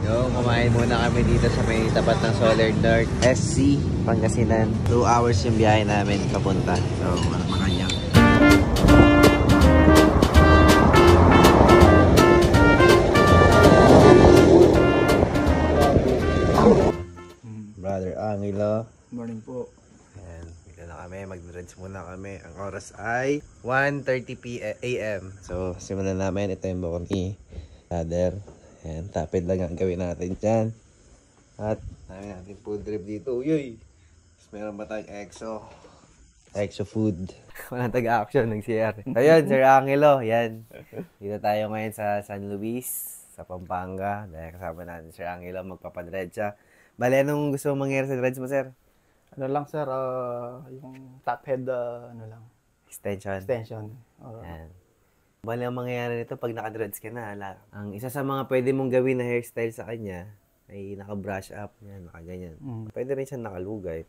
So, kumain muna kami dito sa may tapat ng Solar Dark SC, Pangasinan. 2 hours yung biyahe namin papunta. So, makanyang. Brother Angelo. Morning po. Ayan, bigla na kami. Mag-dreads muna kami. Ang oras ay 1:30 AM. So, simulan namin. Ito yung bukong ladder. Ayan, tapid lang ang gawin natin dyan. At, namin natin food trip dito. Uy! Tapos meron ba tayong EXO food. Walang tag-action ng CR. So yun, Sir Angelo. Yan. Dito tayo ngayon sa San Luis, sa Pampanga. Dahil kasama natin Sir Angelo, magpapadred siya. Bale, anong gusto mong mangyari sa dreads mo, sir? Ano lang, sir, yung top head, ano lang. Extension. Yan. Bale, ang mangyayari nito pag naka-dreads ka na, ang isa sa mga pwede mong gawin na hairstyle sa kanya ay naka-brush up. Yan, naka-ganyan. Pwede rin siya nakalugay.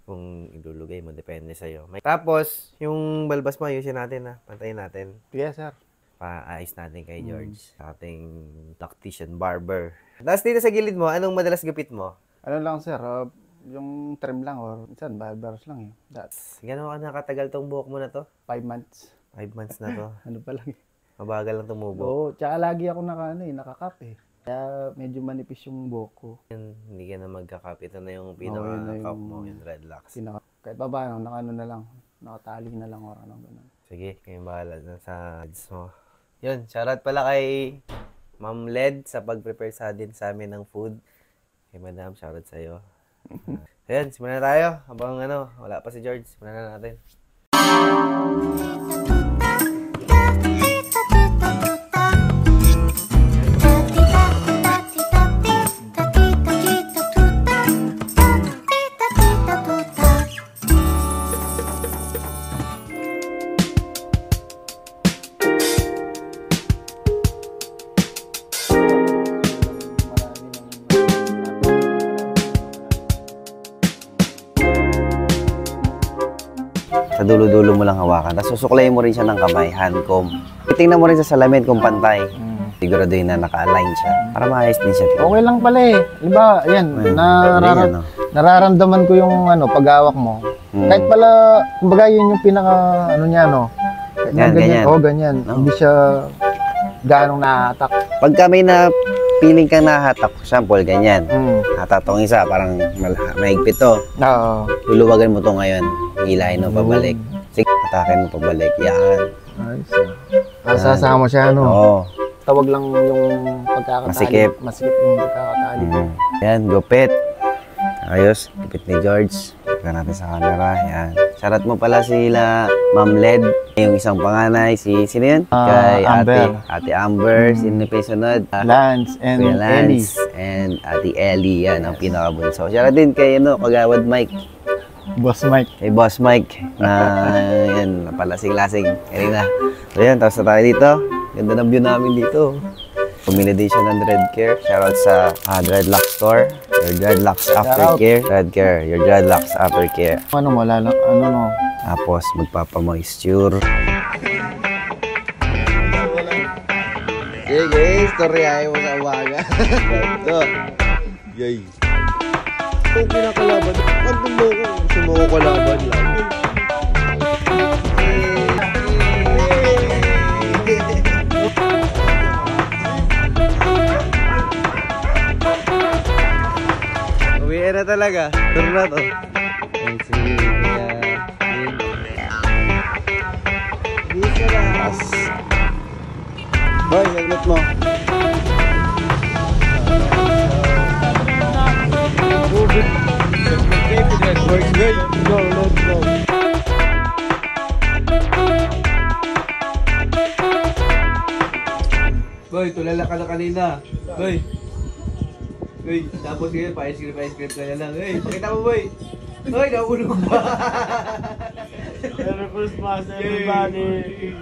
Kung ilulugay mo, depende sa'yo. Tapos, yung balbas mo, ayusin natin na. Pantayin natin. Yes, sir. Paayos natin kay George. Sa ating tactician barber. Tapos dito sa gilid mo, anong madalas gupit mo? Ano lang, sir, yung trim lang or minsan, barbers lang eh. That's Gano'n ka nakatagal tong buhok mo na to? 5 months. 5 months na to. Ano pa lang eh. Mabagal lang tumubo. Oo, tsaka lagi ako nakakap eh. Kaya medyo manipis yung buhok ko. Hindi ka na magkakap. Ito na yung pinaka-cup mo, yung dreadlocks. Kahit pa ba, nakano na lang. Nakatali na lang or ano gano'n. Sige, kayo bahala na sa ads mo. Yun, shoutout pala kay Ma'am Led sa pag-prepare din sa amin ng food. Kay Madam, shoutout sa'yo. Ayan, simulan na tayo. Habang wala pa si George, simulan na natin. Sa dulo-dulo mo lang hawakan. Tapos susuklayin mo rin siya ng kamay, hand comb. Tingnan mo rin sa salamin kung pantay. Siguraduhin na naka-align siya. Para maayos din siya. Okay lang pala eh. Diba, yan, nararamdaman ko yung paghawak mo. Kahit pala, kumbaga yun yung pinaka, ganyan. Oo, ganyan. No? Hindi siya ganong nahatak. Pagka may na feeling kang nahatak, sample, ganyan. Hatatong isa, parang mahigpit to. Oo. Luluwagan mo to ngayon. Hilahin mo pabalik. Sige, hatakin mo pabalik. Yan. Nice. Sasama mo siya, Oo. Tawag lang yung pagkakatali. Masikip. Masikip yung pagkakatali. Yan, gupit. Ayos, gupit ni George. Tignan natin sa camera. Yan. Shoutout mo pala sila Ma'am Led. Yung isang panganay, sino yun? Kay Amber. Ate Amber. Sino pa yung sunod? Lance and Ellie. And Ate Ellie. Yan, ang pinakabunso. Shoutout din kay Kagawad Mike. Boss Mike. Kay Boss Mike. Na yan, napalasing-lasing. Kaya na. So yan, tapos na tayo dito. Ganda ng view namin dito. Bumili din siya ng Dreadcare. Shoutout sa Dreadlocks Store. Your Dreadlocks Aftercare. Dreadcare. Your Dreadlocks Aftercare. Tapos magpapamoisture. Yay guys, storyahin mo sa umaga. Ito. Yay. Kung pinakalaban, pagod mo ko. Gusto mo ko kalaban lang. Uwi na talaga. Turo na to. Ayan si As. Boy, naglit mo. Works good. Go, let's go. Boy, tulala ka na kanina. Boy. Boy, tapos yun, pa-ice cream ka na lang. Hey, pakita mo, boy. Boy, naulog ba? Merry Christmas, everybody.